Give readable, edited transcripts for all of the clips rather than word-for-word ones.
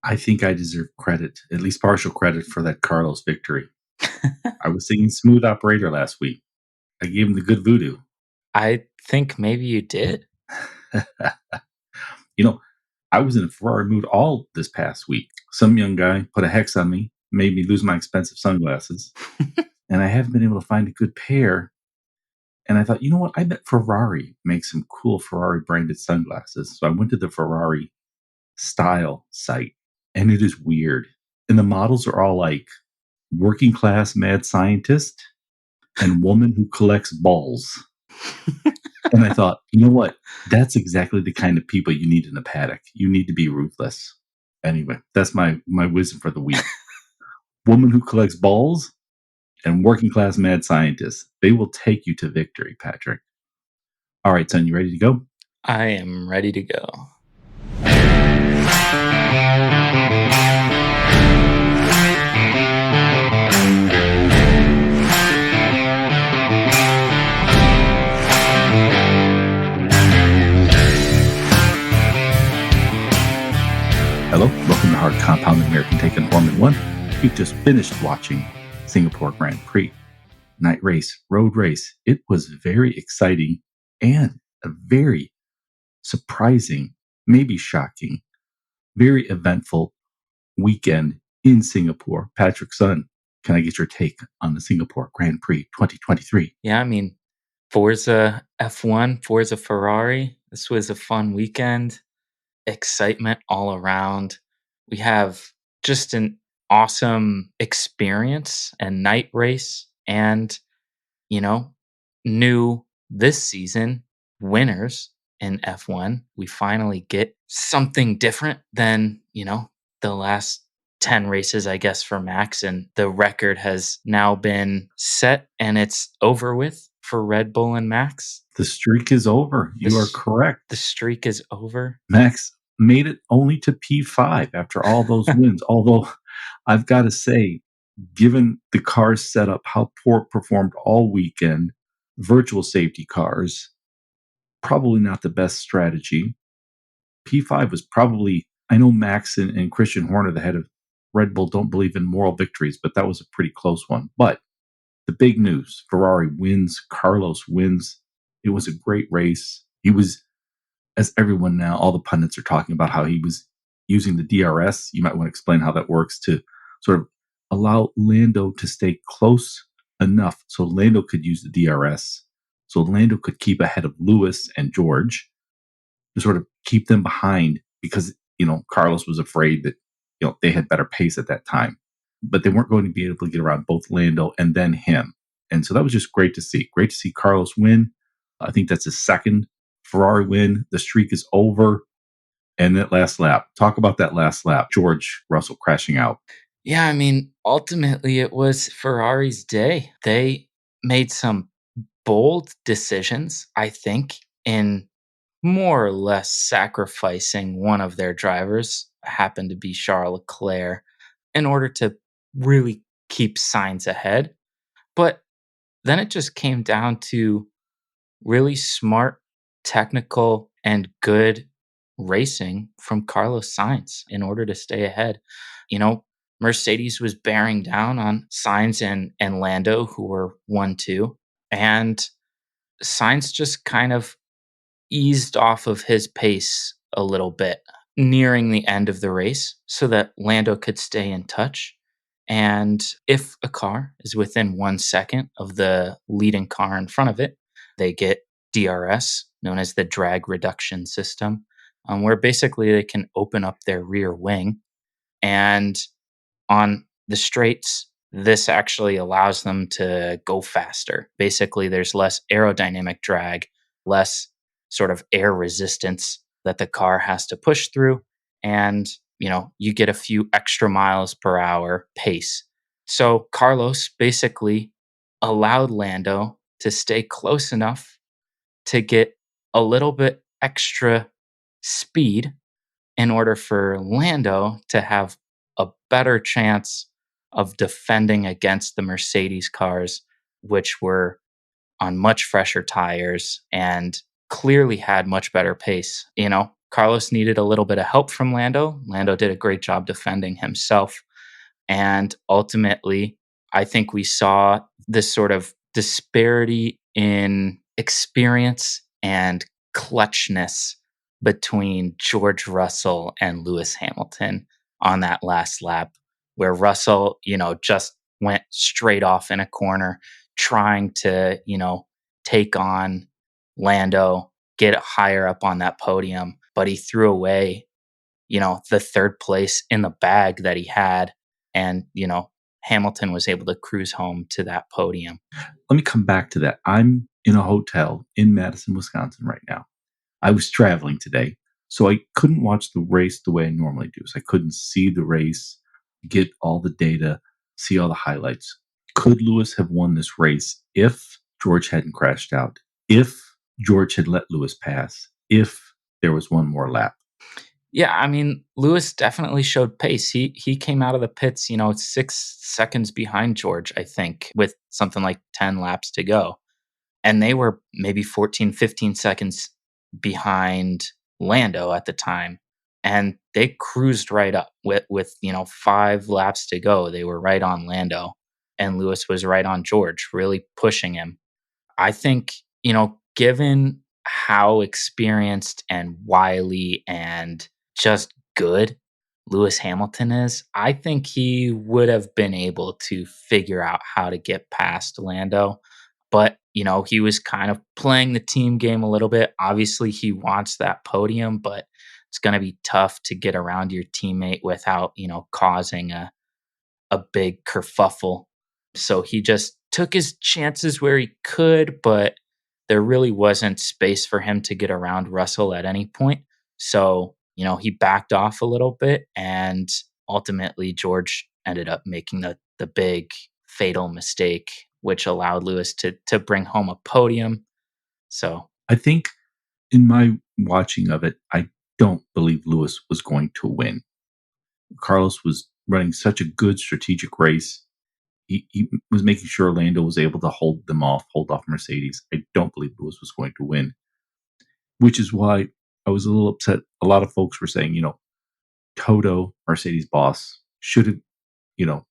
I think I deserve credit, at least partial credit, for that Carlos victory. I was singing Smooth Operator last week. I gave him the good voodoo. I think maybe you did. You know, I was in a Ferrari mood all this past week. Some young guy put a hex on me, made me lose my expensive sunglasses, and I haven't been able to find a good pair. And I thought, you know what? I bet Ferrari makes some cool Ferrari branded sunglasses. So I went to the Ferrari style site, and it is weird. And the models are all like working class mad scientist and woman who collects balls. And I thought, you know what? That's exactly the kind of people you need in a paddock. You need to be ruthless. Anyway, that's my wisdom for the week. Woman who collects balls and working class mad scientists. They will take you to victory, Patrick. All right, son, you ready to go? I am ready to go. Hello, welcome to Hard Compound American Take on Formula One. We've just finished watching Singapore Grand Prix. Night race, road race. It was very exciting and a very surprising, maybe shocking, very eventful weekend in Singapore. Patrick, son, can I get your take on the Singapore Grand Prix 2023? Yeah, I mean, Forza F1, Forza Ferrari. This was a fun weekend. Excitement all around. We have just an awesome experience and night race and, you know, new this season winners in F1. We finally get something different than, the last 10 races, I guess, for Max. And the record has now been set and it's over with for Red Bull and Max. The streak is over. You are correct. The streak is over. Max made it only to P5 after all those wins. Although I've got to say, given the car's setup, how poor performed all weekend, virtual safety cars, probably not the best strategy. P5 was probably, I know Max and Christian Horner, the head of Red Bull, don't believe in moral victories, but that was a pretty close one. But the big news, Ferrari wins, Carlos wins. It was a great race. He was, as everyone now, all the pundits are talking about how he was using the DRS. You might want to explain how that works to sort of allow Lando to stay close enough so Lando could use the DRS, so Lando could keep ahead of Lewis and George to sort of keep them behind because, Carlos was afraid that, they had better pace at that time, but they weren't going to be able to get around both Lando and then him. And so that was just great to see. Great to see Carlos win. I think that's his second Ferrari win. The streak is over. And that last lap, talk about that last lap, George Russell crashing out. Yeah, I mean, ultimately it was Ferrari's day. They made some bold decisions, I think, in more or less sacrificing one of their drivers, happened to be Charles Leclerc, in order to really keep Sainz ahead. But then it just came down to really smart, technical, and good racing from Carlos Sainz in order to stay ahead. Mercedes was bearing down on Sainz and Lando, who were 1-2, and Sainz just kind of eased off of his pace a little bit nearing the end of the race so that Lando could stay in touch. And if a car is within 1 second of the leading car in front of it, they get DRS, known as the drag reduction system, where basically they can open up their rear wing. And on the straights, this actually allows them to go faster. Basically, there's less aerodynamic drag, less sort of air resistance that the car has to push through. And, you get a few extra miles per hour pace. So Carlos basically allowed Lando to stay close enough to get a little bit extra speed in order for Lando to have a better chance of defending against the Mercedes cars, which were on much fresher tires and clearly had much better pace. Carlos needed a little bit of help from Lando. Lando did a great job defending himself. And ultimately, I think we saw this sort of disparity in experience and clutchness between George Russell and Lewis Hamilton on that last lap, where Russell, just went straight off in a corner trying to, take on Lando, get higher up on that podium, but he threw away the third place in the bag that he had. And, Hamilton was able to cruise home to that podium. Let me come back to that. I'm in a hotel in Madison, Wisconsin right now. I was traveling today, so I couldn't watch the race the way I normally do. So I couldn't see the race, get all the data, see all the highlights. Could Lewis have won this race if George hadn't crashed out? If George had let Lewis pass? If there was one more lap? Yeah, I mean, Lewis definitely showed pace. He came out of the pits, 6 seconds behind George, I think, with something like 10 laps to go. And they were maybe 14, 15 seconds behind Lando at the time. And they cruised right up with 5 laps to go. They were right on Lando, and Lewis was right on George, really pushing him. I think, given how experienced and wily and just good Lewis Hamilton is, I think he would have been able to figure out how to get past Lando. But, he was kind of playing the team game a little bit. Obviously, he wants that podium, but it's going to be tough to get around your teammate without, causing a big kerfuffle. So he just took his chances where he could, but there really wasn't space for him to get around Russell at any point. So, he backed off a little bit, and ultimately George ended up making the big fatal mistake, which allowed Lewis to bring home a podium. So I think in my watching of it, I don't believe Lewis was going to win. Carlos was running such a good strategic race. He was making sure Lando was able to hold off Mercedes. I don't believe Lewis was going to win, which is why I was a little upset. A lot of folks were saying, Toto, Mercedes boss, should have, you know,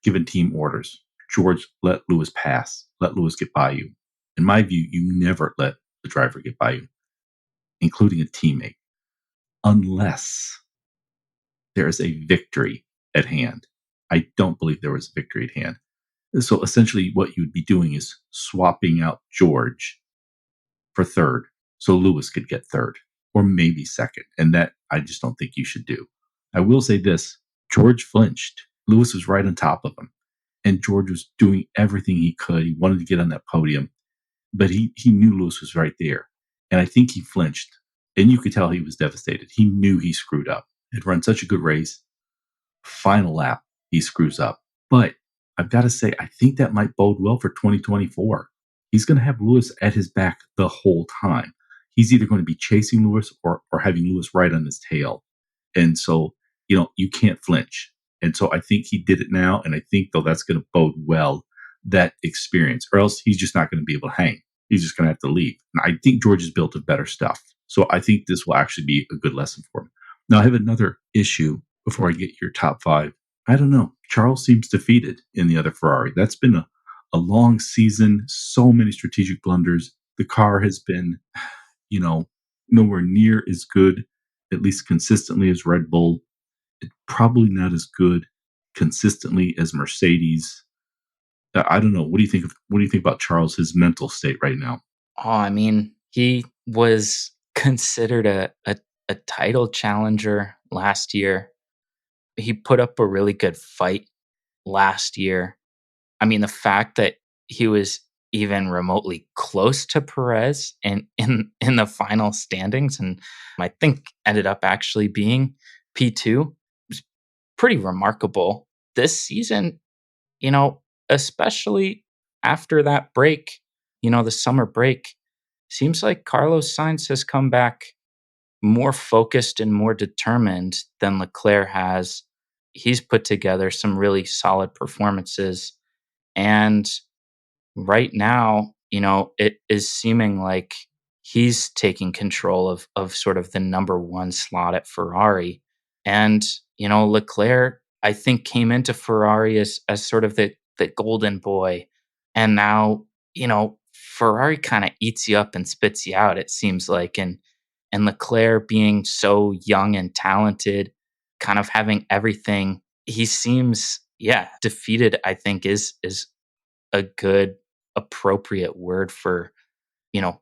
given team orders. George, let Lewis pass. Let Lewis get by you. In my view, you never let the driver get by you, including a teammate, unless there is a victory at hand. I don't believe there was a victory at hand. So essentially, what you would be doing is swapping out George for third so Lewis could get third or maybe second. And that I just don't think you should do. I will say this: George flinched. Lewis was right on top of him. And George was doing everything he could. He wanted to get on that podium, but he knew Lewis was right there. And I think he flinched. And you could tell he was devastated. He knew he screwed up. He'd run such a good race. Final lap, he screws up. But I've got to say, I think that might bode well for 2024. He's going to have Lewis at his back the whole time. He's either going to be chasing Lewis or having Lewis right on his tail. And so, you can't flinch. And so I think he did it now. And I think, though, that's going to bode well, that experience, or else he's just not going to be able to hang. He's just going to have to leave. And I think George is built of better stuff. So I think this will actually be a good lesson for him. Now, I have another issue before I get your top five. I don't know. Charles seems defeated in the other Ferrari. That's been a long season, so many strategic blunders. The car has been, you know, nowhere near as good, at least consistently, as Red Bull. It's probably not as good consistently as Mercedes. I don't know. What do you think about Charles, his mental state right now? Oh, I mean, he was considered a title challenger last year. He put up a really good fight last year. I mean, the fact that he was even remotely close to Perez in the final standings, and I think ended up actually being P2, was pretty remarkable. This season, you know, especially after that break, the summer break, seems like Carlos Sainz has come back more focused and more determined than Leclerc has. He's put together some really solid performances. And right now, it is seeming like he's taking control of sort of the number 1 slot at Ferrari. And, Leclerc, I think, came into Ferrari as sort of the golden boy. And now, Ferrari kinda eats you up and spits you out, it seems like. And Leclerc being so young and talented, kind of having everything, he seems, yeah, defeated, I think is a good appropriate word for,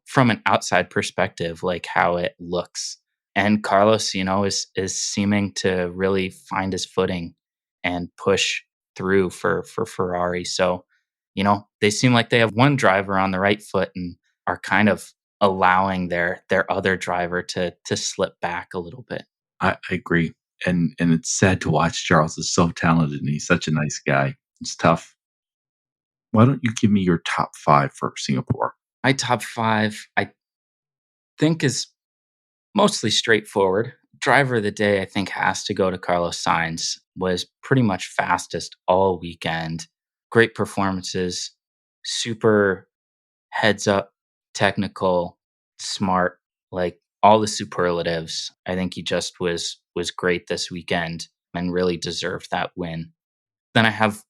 from an outside perspective, like how it looks. And Carlos, is seeming to really find his footing and push through for Ferrari. So, they seem like they have one driver on the right foot and are kind of allowing their other driver to slip back a little bit. I agree, and it's sad to watch. Charles is so talented, and he's such a nice guy. It's tough. Why don't you give me your top 5 for Singapore? My top 5, I think, is mostly straightforward. Driver of the day, I think, has to go to Carlos Sainz. Was pretty much fastest all weekend. Great performances, super heads up, technical, smart, like all the superlatives. I think he just was great this weekend and really deserved that win. Then I have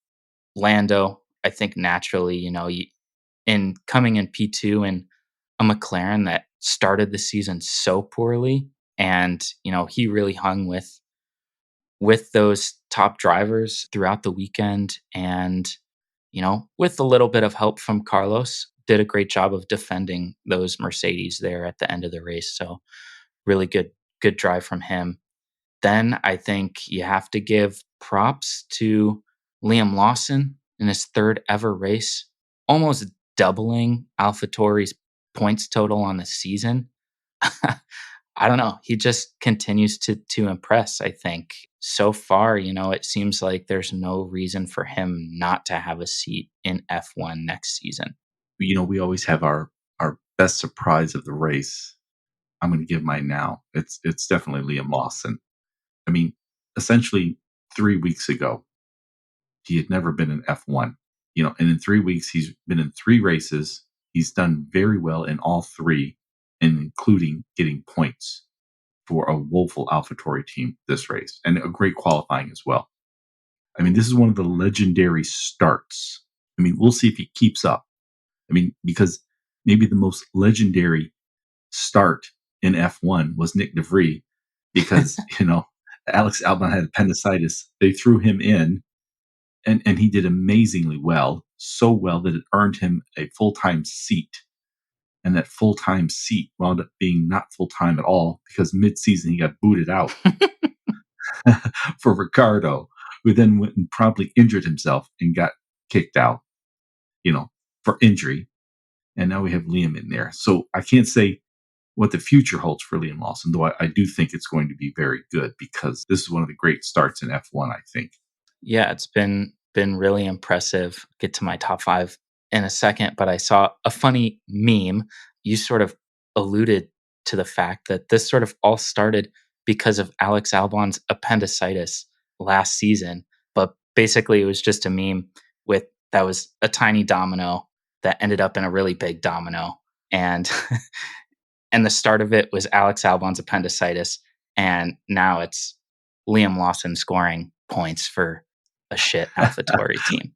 Lando. I think naturally, in coming in P2 and a McLaren that started the season so poorly, and he really hung with those top drivers throughout the weekend, and with a little bit of help from Carlos, did a great job of defending those Mercedes there at the end of the race. So really good drive from him. Then I think you have to give props to Liam Lawson in his third ever race, almost doubling AlphaTauri's points total on the season. I don't know. He just continues to impress, I think. So far, it seems like there's no reason for him not to have a seat in F1 next season. We always have our best surprise of the race. I'm gonna give mine now. It's definitely Liam Lawson. I mean, essentially 3 weeks ago, he had never been in F1, and in 3 weeks, he's been in 3 races. He's done very well in all 3, and including getting points for a woeful AlphaTauri team this race, and a great qualifying as well. I mean, this is one of the legendary starts. I mean, we'll see if he keeps up. I mean, because maybe the most legendary start in F1 was Nick DeVries because, Alex Albon had appendicitis. They threw him in, and he did amazingly well, so well that it earned him a full time seat. And that full time seat wound up being not full time at all because mid season he got booted out for Ricardo, who then went and promptly injured himself and got kicked out, you know, for injury. And now we have Liam in there. So I can't say what the future holds for Liam Lawson, though I do think it's going to be very good because this is one of the great starts in F1, I think. Yeah, it's been really impressive. Get to my top 5 in a second, but I saw a funny meme. You sort of alluded to the fact that this sort of all started because of Alex Albon's appendicitis last season, but basically it was just a meme with that was a tiny domino that ended up in a really big domino, and and the start of it was Alex Albon's appendicitis, and now it's Liam Lawson scoring points for a shit AlphaTauri team.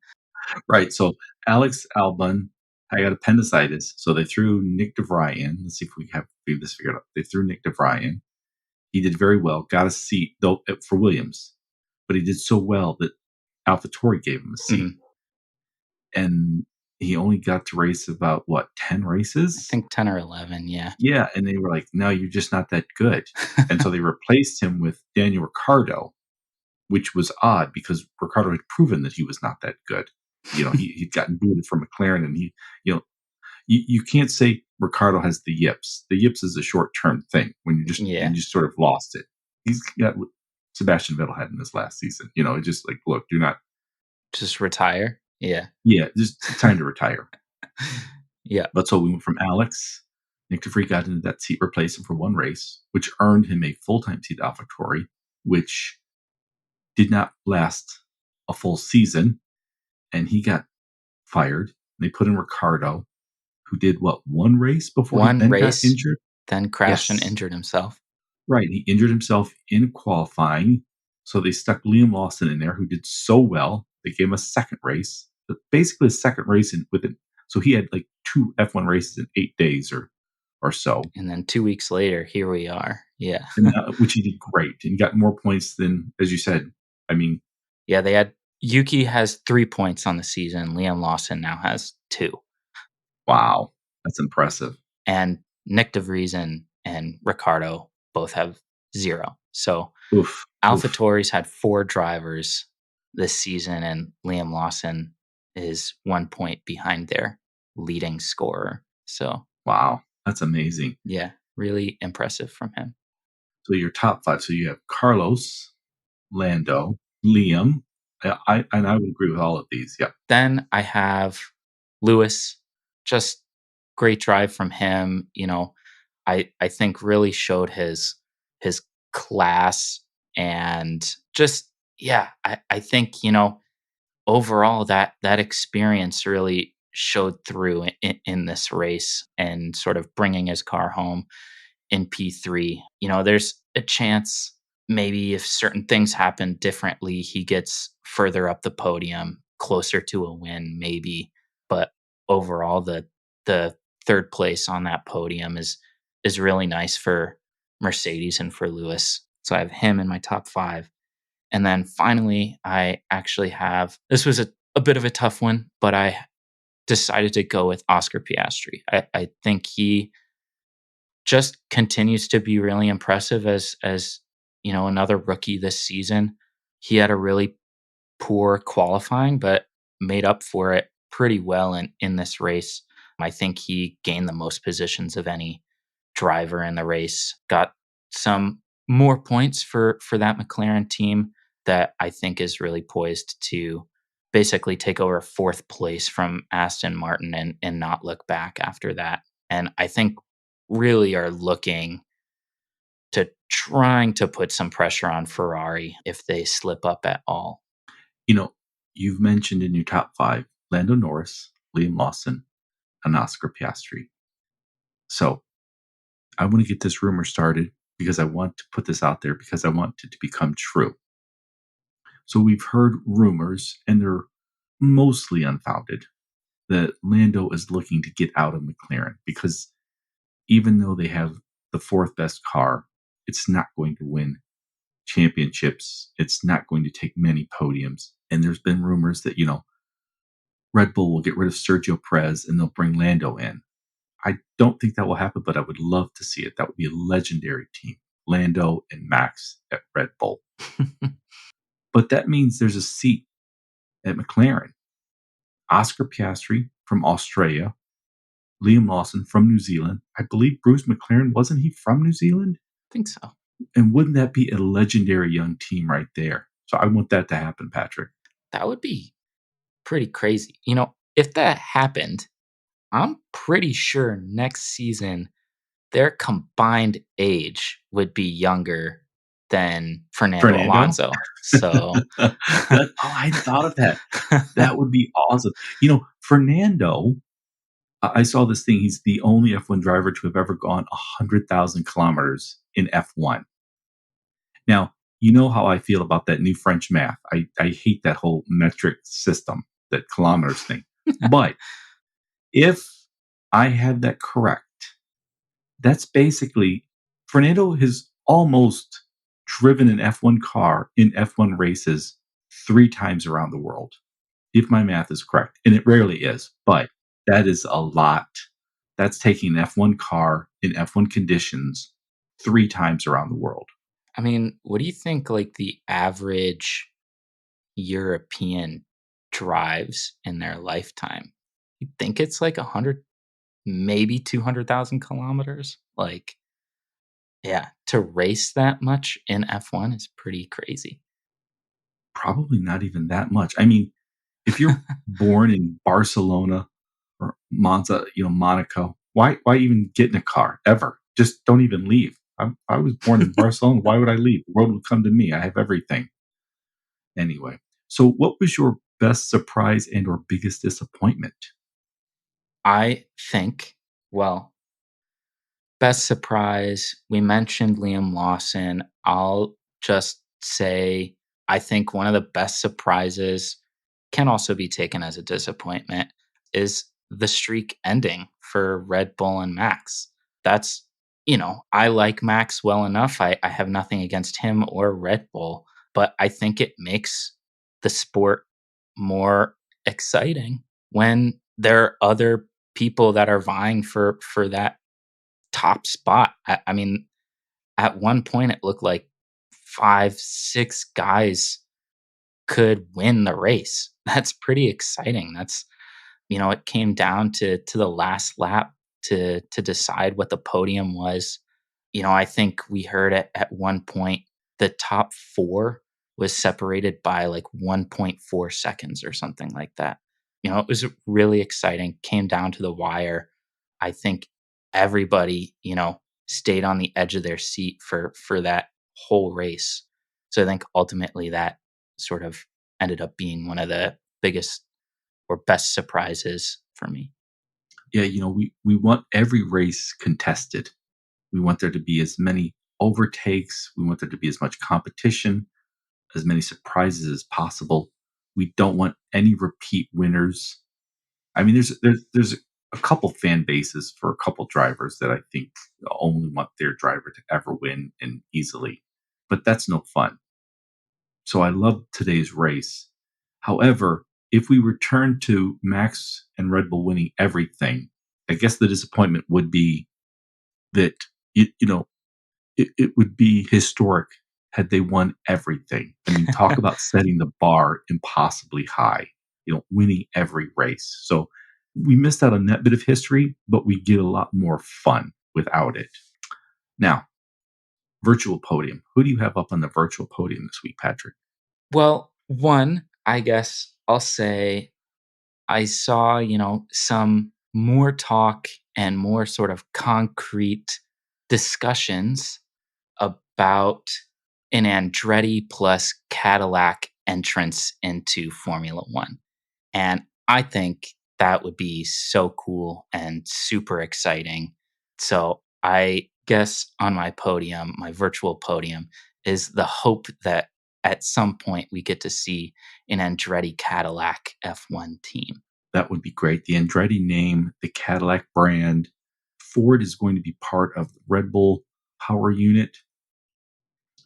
Right. So Alex Albon, I got appendicitis. So they threw Nick DeVry in. Let's see if we have this figured out. They threw Nick DeVry in. He did very well, got a seat though for Williams, but he did so well that AlphaTauri gave him a seat. Mhm. And he only got to race about what, 10 I races? think 10 or 11, yeah. Yeah. And they were like, no, you're just not that good. And so they replaced him with Daniel Ricciardo, which was odd because Ricciardo had proven that he was not that good. He'd gotten booted from McLaren, and you can't say Ricciardo has the yips. The yips is a short term thing when you Yeah, just sort of lost it. He's got what Sebastian Vettel had in this last season. It's just like, look, do not, just retire. Yeah. yeah, just time to retire. Yeah. But so we went from Alex. Nick DeVries got into that seat, replaced him for one race, which earned him a full time seat at AlphaTauri, which did not last a full season, and he got fired. They put in Ricardo, who did what, one race before he One then got race, injured? then crashed and Yes. injured himself. Right, he injured himself in qualifying, so they stuck Liam Lawson in there, who did so well. They gave him a second race, but basically a second race in with it. So he had like 2 F1 races in 8 days or so, And then 2 weeks later, here we are. Yeah. and, which he did great, and he got more points than, as you said, I mean, Yeah, they had Yuki has 3 points on the season, Liam Lawson now has 2. Um, wow, that's impressive. and Nick DeVries and Ricardo both have 0. So, Oof, oof, AlphaTauri's had 4 drivers this season, and Liam Lawson is 1 point behind their leading scorer. So, wow, that's amazing. yeah, really impressive from him. So your top 5, so you have Carlos, Lando, Liam, and I would agree with all of these, yep. Then I have Lewis, just great drive from him. I think really showed his class and just yeah, I think, overall that experience really showed through in this race and sort of bringing his car home in P3. There's a chance maybe if certain things happen differently, he gets further up the podium, closer to a win, maybe. But overall, the third place on that podium is really nice for Mercedes and for Lewis. So I have him in my top 5. And then finally, I actually have this was a bit of a tough one, but I decided to go with Oscar Piastri. I think he just continues to be really impressive as another rookie this season. He had a really poor qualifying, but made up for it pretty well in this race. I think he gained the most positions of any driver in the race. Got some more points for that McLaren team that I think is really poised to basically take over fourth place from Aston Martin and not look back after that. And I think really are looking to trying to put some pressure on Ferrari if they slip up at all. You know, you've mentioned in your top 5 Lando Norris, Liam Lawson, and Oscar Piastri. So I want to get this rumor started because I want to put this out there because I want it to become true. So we've heard rumors, and they're mostly unfounded, that Lando is looking to get out of McLaren because even though they have the fourth best car, it's not going to win championships. It's not going to take many podiums. And there's been rumors that, Red Bull will get rid of Sergio Perez and they'll bring Lando in. I don't think that will happen, but I would love to see it. That would be a legendary team. Lando and Max at Red Bull. But that means there's a seat at McLaren. Oscar Piastri from Australia, Liam Lawson from New Zealand. I believe Bruce McLaren, wasn't he from New Zealand? Think so. And wouldn't that be a legendary young team right there? So I want that to happen, Patrick. That would be pretty crazy. If that happened, I'm pretty sure next season their combined age would be younger than Fernando Fernando? Alonso. So I hadn't thought of that. That would be awesome. Fernando, I saw this thing. He's the only F1 driver to have ever gone 100,000 kilometers in F1. Now, you know how I feel about that new French math. I hate that whole metric system, that kilometers thing. But if I have that correct, that's basically Fernando has almost driven an F1 car in F1 races 3 times around the world, if my math is correct. And it rarely is, but that is a lot. That's taking an F1 car in F1 conditions 3 times around the world. I mean, what do you think like the average European drives in their lifetime? You think it's like 100, maybe 200,000 kilometers? Like, yeah, to race that much in F1 is pretty crazy. Probably not even that much. I mean, if you're born in Barcelona or Monza, Monaco, why even get in a car ever? Just don't even leave. I was born in Barcelona. Why would I leave? The world would come to me. I have everything. Anyway, so what was your best surprise and or biggest disappointment? I think, well, best surprise, we mentioned Liam Lawson. I'll just say I think one of the best surprises can also be taken as a disappointment is the streak ending for Red Bull and Max. That's, I like Max well enough. I have nothing against him or Red Bull, but I think it makes the sport more exciting when there are other people that are vying for that top spot. I mean, at one point, it looked like 5, 6 guys could win the race. That's pretty exciting. It came down to the last lap to decide what the podium was. I think we heard at one point the top 4 was separated by like 1.4 seconds or something like that. It was really exciting. Came down to the wire. I think everybody, stayed on the edge of their seat for that whole race. So I think ultimately that sort of ended up being one of the biggest or best surprises for me. Yeah, we want every race contested. We want there to be as many overtakes. We want there to be as much competition, as many surprises as possible. We don't want any repeat winners. I mean, there's a couple fan bases for a couple drivers that I think only want their driver to ever win and easily, but that's no fun. So I love today's race. However, if we return to Max and Red Bull winning everything, I guess the disappointment would be that it would be historic had they won everything. I mean, talk about setting the bar impossibly high, winning every race. So we missed out on that bit of history, but we get a lot more fun without it. Now, virtual podium. Who do you have up on the virtual podium this week, Patrick? Well, one, I guess I'll say I saw, some more talk and more sort of concrete discussions about an Andretti plus Cadillac entrance into Formula One. And I think that would be so cool and super exciting. So I guess on my podium, my virtual podium, is the hope that at some point we get to see an Andretti Cadillac F1 team. That would be great. The Andretti name, the Cadillac brand. Ford is going to be part of the Red Bull power unit.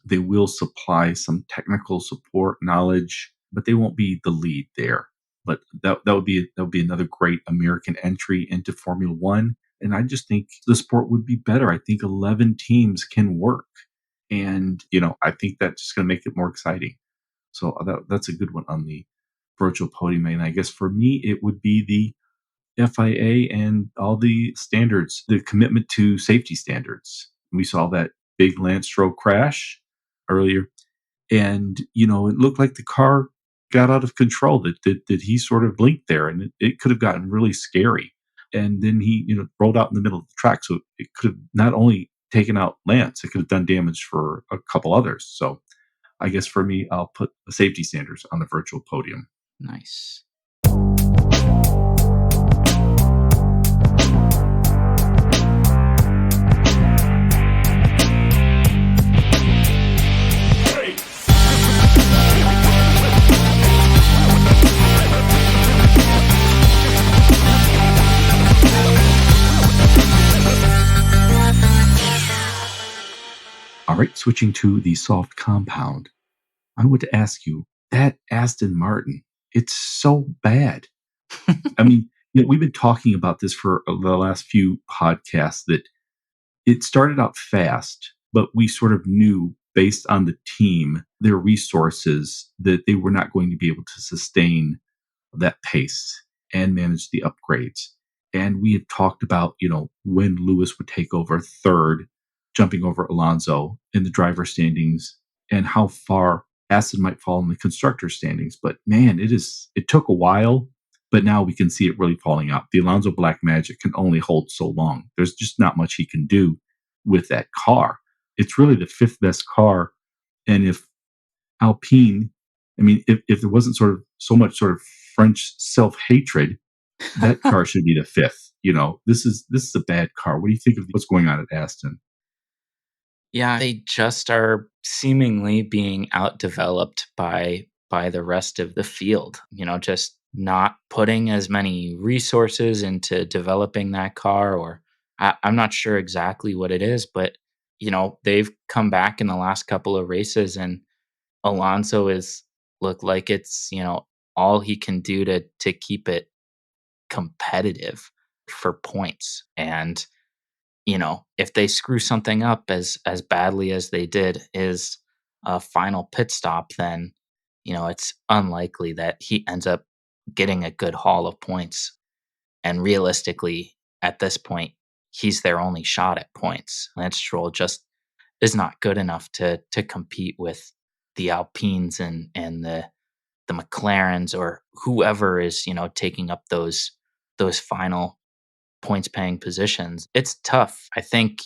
They will supply some technical support knowledge, but they won't be the lead there. But that would be another great American entry into Formula One. And I just think the sport would be better. I think 11 teams can work. And, I think that's just going to make it more exciting. So that's a good one on the virtual podium. And I guess for me, it would be the FIA and all the standards, the commitment to safety standards. We saw that big Lance Stroll crash earlier, and it looked like the car got out of control. That he sort of blinked there, and it could have gotten really scary. And then he rolled out in the middle of the track, so it could have not only taken out Lance, it could have done damage for a couple others. So I guess for me, I'll put the safety standards on the virtual podium. Nice. All right, switching to the soft compound. I want to ask you that Aston Martin, it's so bad. I mean, we've been talking about this for the last few podcasts that it started out fast, but we sort of knew based on the team, their resources, that they were not going to be able to sustain that pace and manage the upgrades. And we had talked about, when Lewis would take over third, jumping over Alonso in the driver standings, and how far Aston might fall in the constructor standings. But man, it took a while, but now we can see it really falling out. The Alonso Black Magic can only hold so long. There's just not much he can do with that car. It's really the fifth best car. And if Alpine, I mean, if there wasn't sort of so much sort of French self hatred, that car should be the fifth. This is a bad car. What do you think of what's going on at Aston? Yeah, they just are seemingly being outdeveloped by the rest of the field, just not putting as many resources into developing that car, or I'm not sure exactly what it is, but they've come back in the last couple of races, and Alonso is look like it's, all he can do to keep it competitive for points. And if they screw something up as badly as they did is a final pit stop, then it's unlikely that he ends up getting a good haul of points. And realistically, at this point, he's their only shot at points. Lance Stroll just is not good enough to compete with the Alpines and the McLarens or whoever is taking up those final points paying positions. It's tough. I think,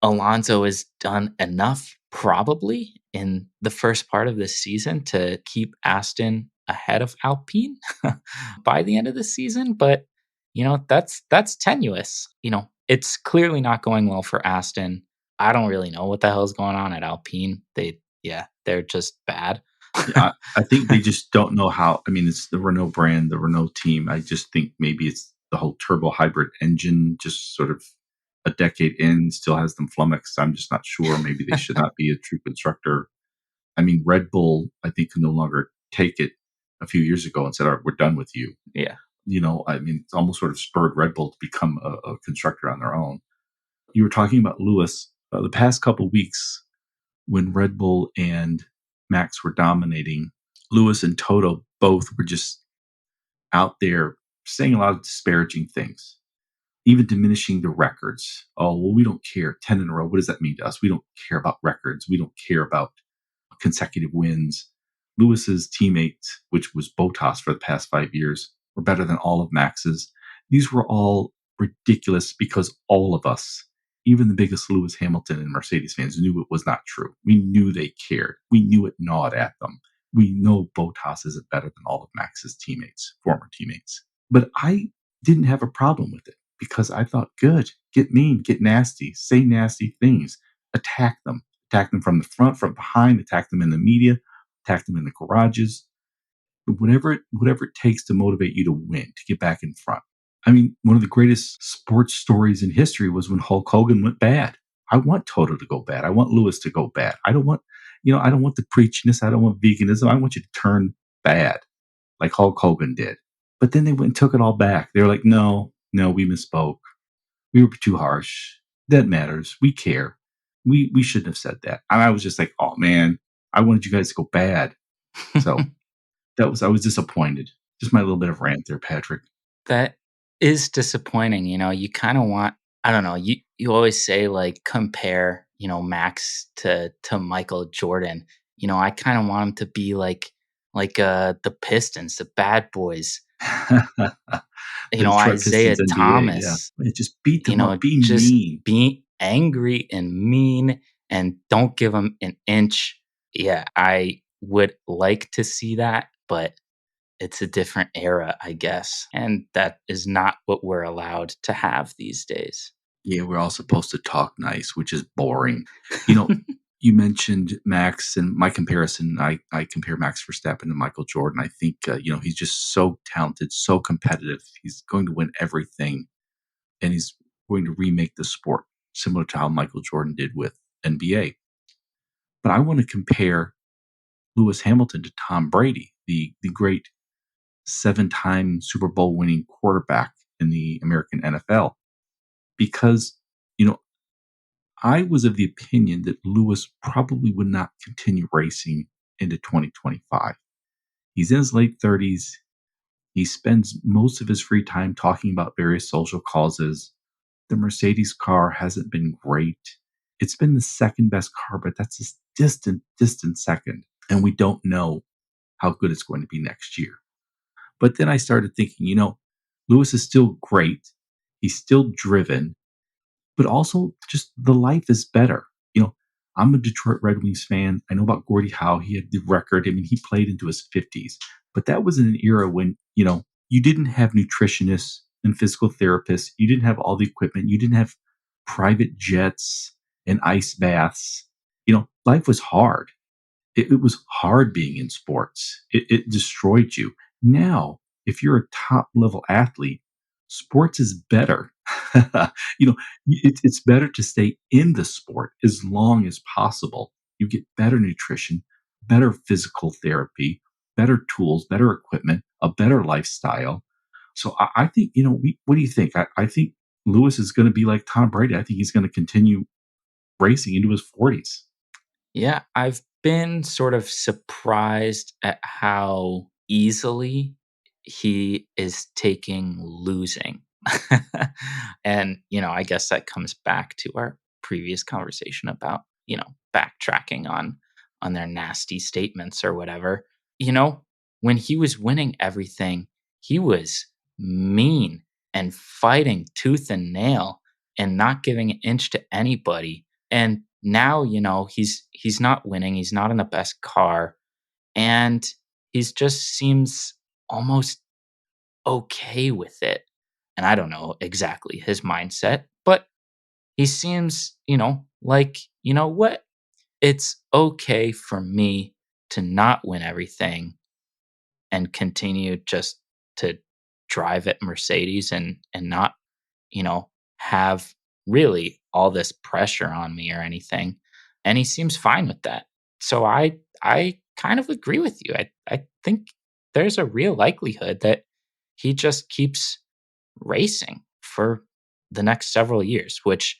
Alonso has done enough probably in the first part of this season to keep Aston ahead of Alpine by the end of the season, but that's tenuous. It's clearly not going well for Aston. I don't really know what the hell's going on at Alpine. They're just bad. Yeah, I think they just don't know how. I mean, it's the Renault brand, the Renault team. I just think maybe it's the whole turbo hybrid engine, just sort of a decade in, still has them flummoxed. I'm just not sure. Maybe they should not be a true constructor. I mean, Red Bull, I think, could no longer take it a few years ago and said, "All right, we're done with you." Yeah. I mean, it's almost sort of spurred Red Bull to become a constructor on their own. You were talking about Lewis. The past couple weeks, when Red Bull and Max were dominating, Lewis and Toto both were just out there saying a lot of disparaging things, even diminishing the records. Oh, well, we don't care. 10 in a row. What does that mean to us? We don't care about records. We don't care about consecutive wins. Lewis's teammates, which was Bottas for the past 5 years, were better than all of Max's. These were all ridiculous because all of us, even the biggest Lewis Hamilton and Mercedes fans, knew it was not true. We knew they cared. We knew it gnawed at them. We know Bottas isn't better than all of Max's teammates, former teammates. But I didn't have a problem with it because I thought, good, get mean, get nasty, say nasty things, attack them from the front, from behind, attack them in the media, attack them in the garages, whatever it takes to motivate you to win, to get back in front. I mean, one of the greatest sports stories in history was when Hulk Hogan went bad. I want Toto to go bad. I want Lewis to go bad. I don't want the preachiness. I don't want veganism. I want you to turn bad like Hulk Hogan did. But then they went and took it all back. They were like, no, no, we misspoke. We were too harsh. That matters. We care. We shouldn't have said that. And I was just like, oh man, I wanted you guys to go bad. So I was disappointed. Just my little bit of rant there, Patrick. That is disappointing. You kind of want, I don't know, you always say like compare, Max to Michael Jordan. I kind of want him to be like the Pistons, the bad boys, The Detroit Isaiah Pistons NBA, yeah. Thomas, Just beat them up, be just mean. be angry and mean and don't give them an inch. Yeah, I would like to see that, but it's a different era, I guess. And that is not what we're allowed to have these days. Yeah, we're all supposed to talk nice, which is boring. You know, you mentioned Max and my comparison. I compare Max Verstappen to Michael Jordan. I think, he's just so talented, so competitive. He's going to win everything, and he's going to remake the sport similar to how Michael Jordan did with NBA. But I want to compare Lewis Hamilton to Tom Brady, the great 7-time Super Bowl winning quarterback in the American NFL. Because, you know, I was of the opinion that Lewis probably would not continue racing into 2025. He's in his late 30s. He spends most of his free time talking about various social causes. The Mercedes car hasn't been great. It's been the second best car, but that's a distant second. And we don't know how good it's going to be next year. But then I started thinking, Lewis is still great. He's still driven, but also just the life is better. I'm a Detroit Red Wings fan. I know about Gordie Howe. He had the record. I mean, he played into his 50s, but that was in an era when, you didn't have nutritionists. and physical therapists. You didn't have all the equipment. You didn't have private jets and ice baths. Life was hard. It was hard being in sports. It destroyed you. Now, if you're a top level athlete, sports is better. you know, it's better to stay in the sport as long as possible. You get better nutrition, better physical therapy, better tools, better equipment, a better lifestyle. So I think, what do you think? I think Lewis is going to be like Tom Brady. I think he's going to continue racing into his 40s. Yeah, I've been sort of surprised at how easily he is taking losing. And, I guess that comes back to our previous conversation about, backtracking on their nasty statements or whatever. You know, when he was winning everything, he was mean and fighting tooth and nail and not giving an inch to anybody. And now, he's not winning, he's not in the best car, and he's just seems almost okay with it. And I don't know exactly his mindset, but he seems, like, you know what? It's okay for me to not win everything and continue just to drive at Mercedes and not, have really all this pressure on me or anything. And he seems fine with that. So I kind of agree with you. I think there's a real likelihood that he just keeps racing for the next several years, which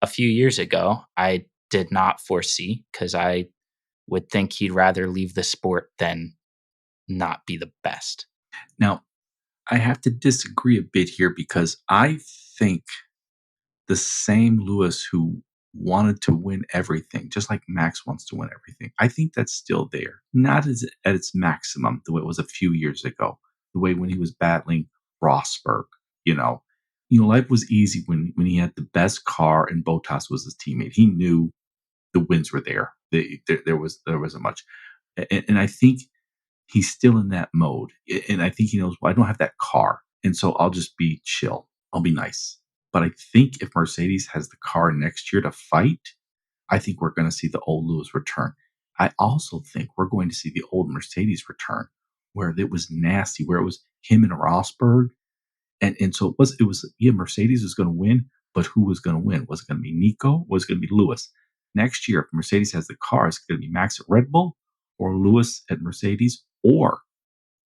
a few years ago I did not foresee because I would think he'd rather leave the sport than not be the best. Now, I have to disagree a bit here because I think the same Lewis who wanted to win everything, just like Max wants to win everything, I think that's still there. Not as at its maximum, the way it was a few years ago, the way when he was battling Rosberg, you know. Life was easy when he had the best car and Bottas was his teammate. He knew the wins were there. There wasn't much, and I think he's still in that mode. And I think he knows, well, I don't have that car. And so I'll just be chill. I'll be nice. But I think if Mercedes has the car next year to fight, I think we're going to see the old Lewis return. I also think we're going to see the old Mercedes return where it was nasty, where it was him and Rosberg. And so yeah, Mercedes was going to win, but who was going to win? Was it going to be Nico? Was it going to be Lewis? Next year, if Mercedes has the car, it's going to be Max at Red Bull or Lewis at Mercedes, or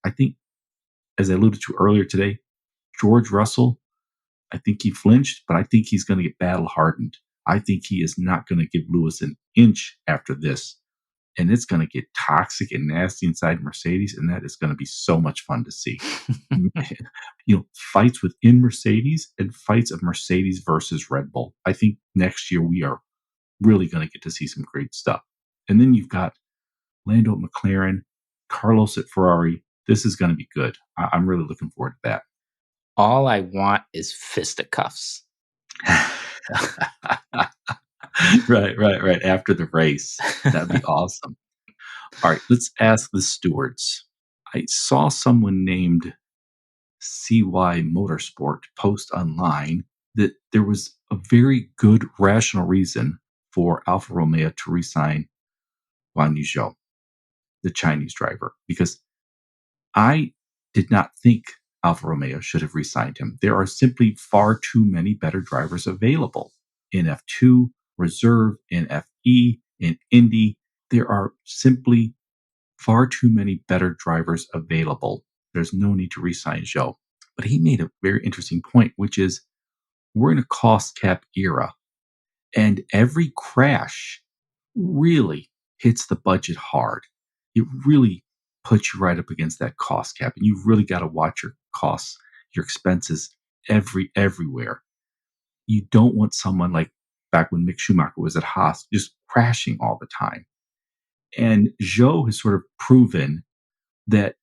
I think, as I alluded to earlier today, George Russell, I think he flinched, but I think he's going to get battle hardened. I think he is not going to give Lewis an inch after this. And it's going to get toxic and nasty inside Mercedes. And that is going to be so much fun to see. Fights within Mercedes and fights of Mercedes versus Red Bull. I think next year we are really going to get to see some great stuff. And then you've got Lando at McLaren, Carlos at Ferrari. This is going to be good. I'm really looking forward to All I want is fisticuffs. that. Right. After the race, that'd be awesome. All right, let's ask the stewards. I saw someone named CY Motorsport post online that there was a very good rational reason for Alfa Romeo to resign Guan Yu Zhou, the Chinese driver, because I did not think Alfa Romeo should have re-signed him. There are simply far too many better drivers available in F2, Reserve, in FE, in Indy. There are simply far too many better drivers available. There's no need to re-sign Zhou. But he made a very interesting point, which is we're in a cost cap era, and every crash really hits the budget hard. It really puts you right up against that cost cap, and you've really got to watch your costs, your expenses everywhere. You don't want someone like back when Mick Schumacher was at Haas just crashing all the time. And Zhou has sort of proven that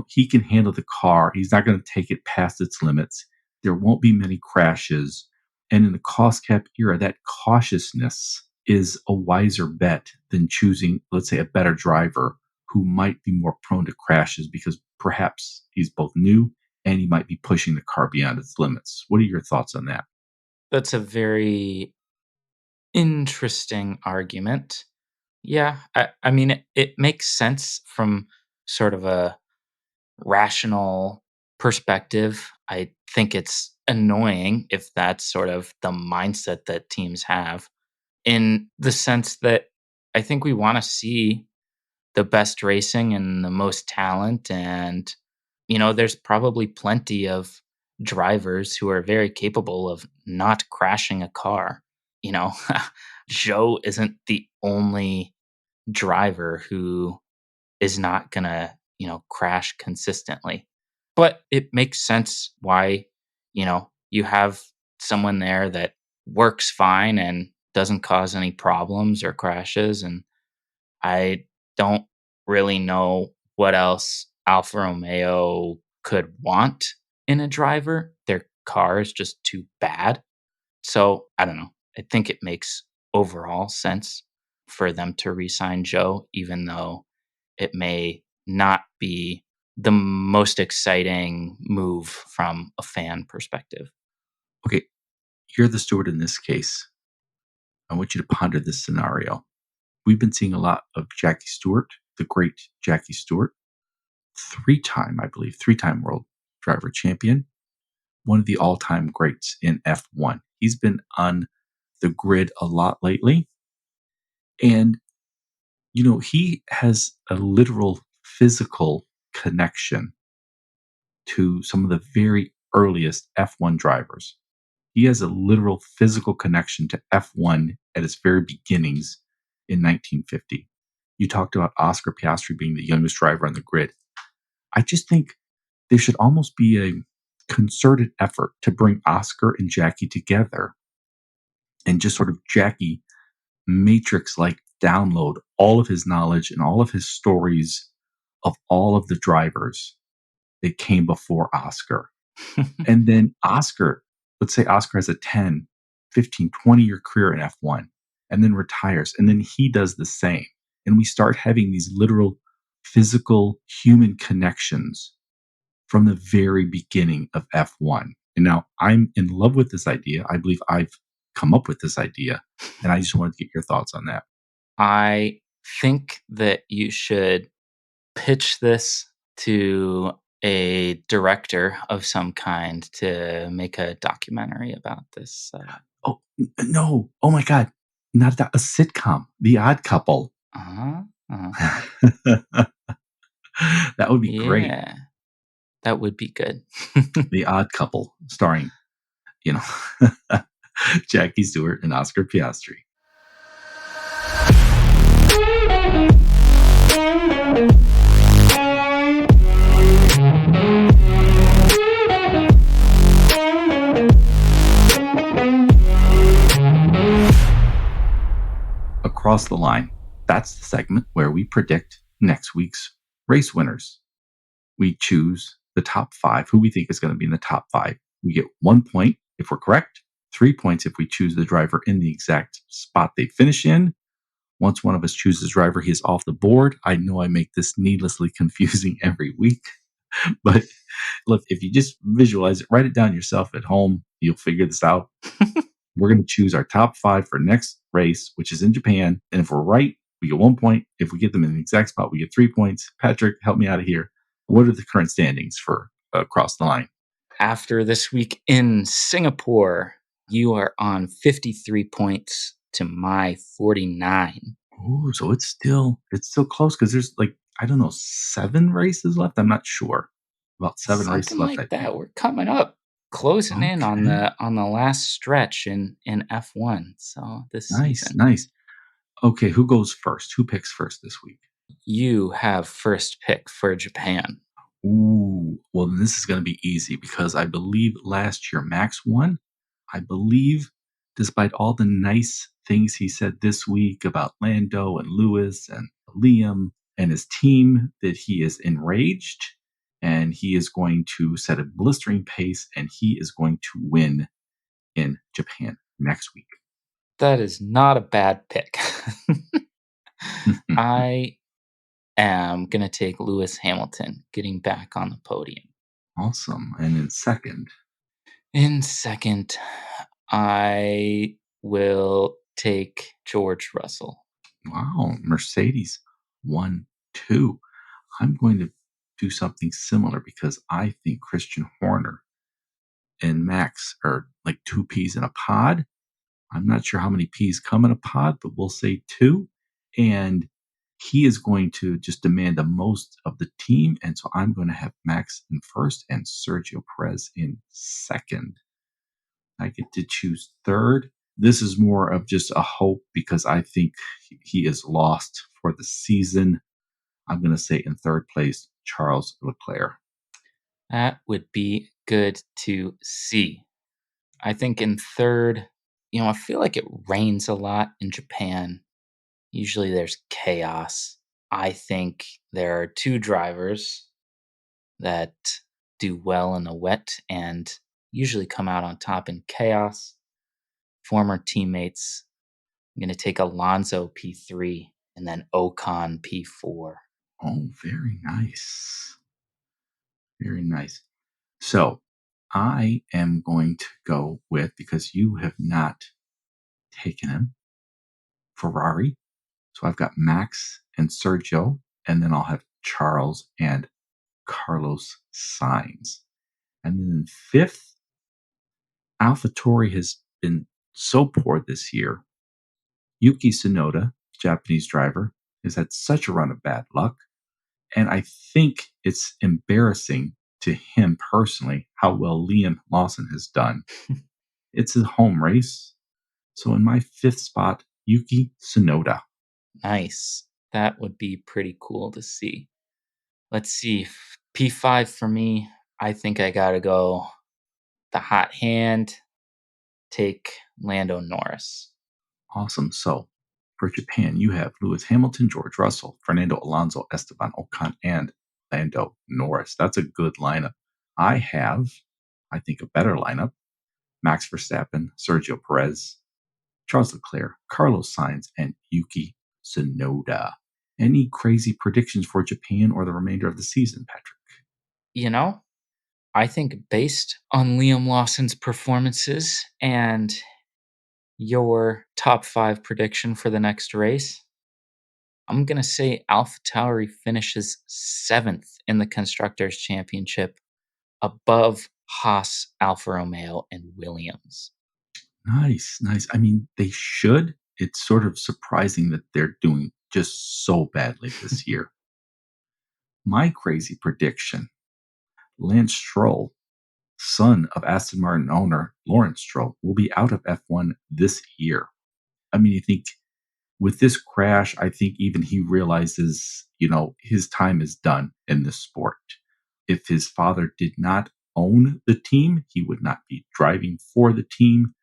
he can handle the car. He's not going to take it past its limits. There won't be many crashes. And in the cost cap era, that cautiousness is a wiser bet than choosing, let's say, a better driver who might be more prone to crashes because perhaps he's both new and he might be pushing the car beyond its limits. What are your thoughts on that? That's a very interesting argument. Yeah, I mean, it makes sense from sort of a rational perspective. I think it's annoying if that's sort of the mindset that teams have, in the sense that I think we want to see the best racing and the most talent. And, there's probably plenty of drivers who are very capable of not crashing a car. You know, Joe isn't the only driver who is not gonna, crash consistently. But it makes sense why, you have someone there that works fine and doesn't cause any problems or crashes. And I don't really know what else Alfa Romeo could want in a driver. Their car is just too bad. So I don't know. I think it makes overall sense for them to re-sign Joe, even though it may not be the most exciting move from a fan perspective. Okay, you're the steward in this case. I want you to ponder this scenario. We've been seeing a lot of Jackie Stewart, the great Jackie Stewart, I believe, three-time world driver champion, one of the all-time greats in F1. He's been on the grid a lot lately, and he has a literal physical connection to some of the very earliest F1 drivers. He has a literal physical connection to F1 at its very beginnings in 1950. You talked about Oscar Piastri being the youngest driver on the grid. I just think there should almost be a concerted effort to bring Oscar and Jackie together and just sort of Jackie matrix like download all of his knowledge and all of his stories of all of the drivers that came before Oscar. And then Oscar, let's say Oscar has a 10, 15, 20-year career in F1 and then retires. And then he does the same. And we start having these literal physical human connections from the very beginning of F1. And now I'm in love with this idea. I believe I've come up with this idea. And I just wanted to get your thoughts on that. I think that you should pitch this to a director of some kind to make a documentary about this. Oh, no. Oh my God. Not that, a sitcom, The Odd Couple. Uh-huh, uh-huh. That would be great. Yeah, that would be good. The Odd Couple, starring, you know, Jackie Stewart and Oscar Piastri. Across the line, that's the segment where we predict next week's race winners. We choose the top five, who we think is going to be in the top five. We get 1 point if we're correct, 3 points if we choose the driver in the exact spot they finish in. Once one of us chooses driver, he is off the board. I know I make this needlessly confusing every week, but look, if you just visualize it, write it down yourself at home, you'll figure this out. We're going to choose our top five for next race, which is in Japan. And if we're right, we get 1 point. If we get them in the exact spot, we get 3 points. Patrick, help me out of here. What are the current standings for across the line? After this week in Singapore, you are on 53 points to my 49. Ooh, so it's still close because there's like, I don't know, 7 races left. I'm not sure. About 7 races Something left, I like think. that. We're coming up, closing in on Okay. the last stretch in F1. So this Nice, season, nice. Okay, who goes first? Who picks first this week? you have first pick for Japan. Ooh, well, then this is going to be easy because I believe last year Max won. I believe, despite all the nice things he said this week about Lando and Lewis and Liam and his team, that he is enraged and he is going to set a blistering pace and he is going to win in Japan next week. That is not a bad pick. I am gonna take Lewis Hamilton getting back on the podium. Awesome. And in second, In second, I will take George Russell. wow, Mercedes 1, 2. I'm going to do something similar because I think Christian Horner and Max are like two peas in a pod. I'm not sure how many peas come in a pod, but we'll say two. And he is going to just demand the most of the team. And so I'm going to have Max in first and Sergio Perez in second. I get to choose third. This is more of just a hope because I think he is lost for the season. I'm going to say in third place, Charles Leclerc. That would be good to see. I think in third, I feel like it rains a lot in Japan. Usually there's chaos. I think there are two drivers that do well in the wet and usually come out on top in chaos. Former teammates. I'm going to take Alonso P3 and then Ocon P4. Oh, very nice. Very nice. So I am going to go with, because you have not taken him, Ferrari. So I've got Max and Sergio, and then I'll have Charles and Carlos Sainz. And then in fifth, AlphaTauri has been so poor this year. Yuki Tsunoda, Japanese driver, has had such a run of bad luck. And I think it's embarrassing to him personally how well Liam Lawson has done. It's a home race. So in my fifth spot, Yuki Tsunoda. Nice. That would be pretty cool to see. Let's see. P5 for me, I think I got to go the hot hand, take Lando Norris. Awesome. So for Japan, you have Lewis Hamilton, George Russell, Fernando Alonso, Esteban Ocon, and Lando Norris. That's a good lineup. I have, I think, a better lineup. Max Verstappen, Sergio Perez, Charles Leclerc, Carlos Sainz, and Yuki Tsunoda. Any crazy predictions for Japan or the remainder of the season, Patrick? You know, I think based on Liam Lawson's performances and your top five prediction for the next race, I'm going to say AlphaTauri finishes seventh in the Constructors' Championship above Haas, Alfa Romeo, and Williams. Nice, nice. I mean, they should. It's sort of surprising that they're doing just so badly this year. My crazy prediction, Lance Stroll, son of Aston Martin owner Lawrence Stroll, will be out of F1 this year. I mean, you think with this crash, I think even he realizes, his time is done in this sport. If his father did not own the team, he would not be driving for the team.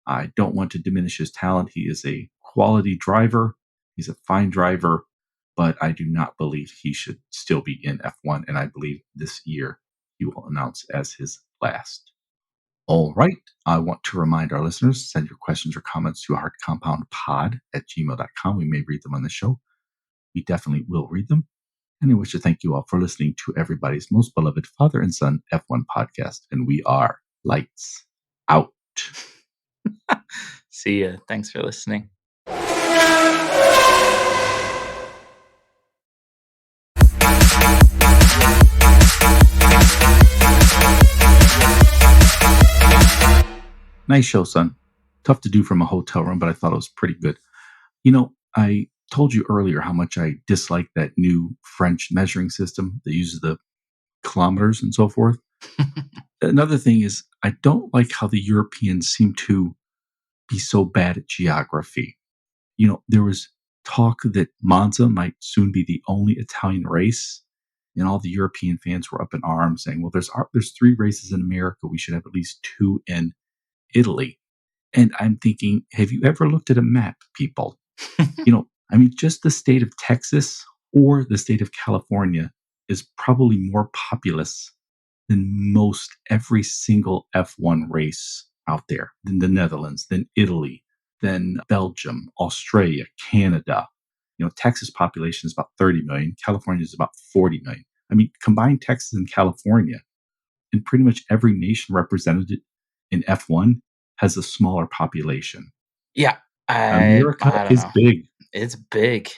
I don't want to diminish his talent. He is a quality driver. He's a fine driver, but I do not believe he should still be in F1. And I believe this year he will announce as his last. All right. I want to remind our listeners, send your questions or comments to heartcompoundpod@gmail.com. We may read them on the show. We definitely will read them. And I wish to thank you all for listening to everybody's most beloved father and son F1 podcast. And we are lights out. See ya. Thanks for listening. Nice show, son. Tough to do from a hotel room, but I thought it was pretty good. I told you earlier how much I dislike that new French measuring system that uses the kilometers and so forth. Another thing is, I don't like how the Europeans seem to be so bad at geography. There was talk that Monza might soon be the only Italian race, and all the European fans were up in arms saying, "Well, there's three races in America. We should have at least two in Italy." And I'm thinking, have you ever looked at a map, people? Just the state of Texas or the state of California is probably more populous than most every single F1 race out there, than the Netherlands, than Italy, than Belgium, Australia, Canada. Texas population is about 30 million. California is about 40 million. Combine Texas and California, and pretty much every nation represented in F1 has a smaller population. Yeah, I America I don't is know. big. It's big.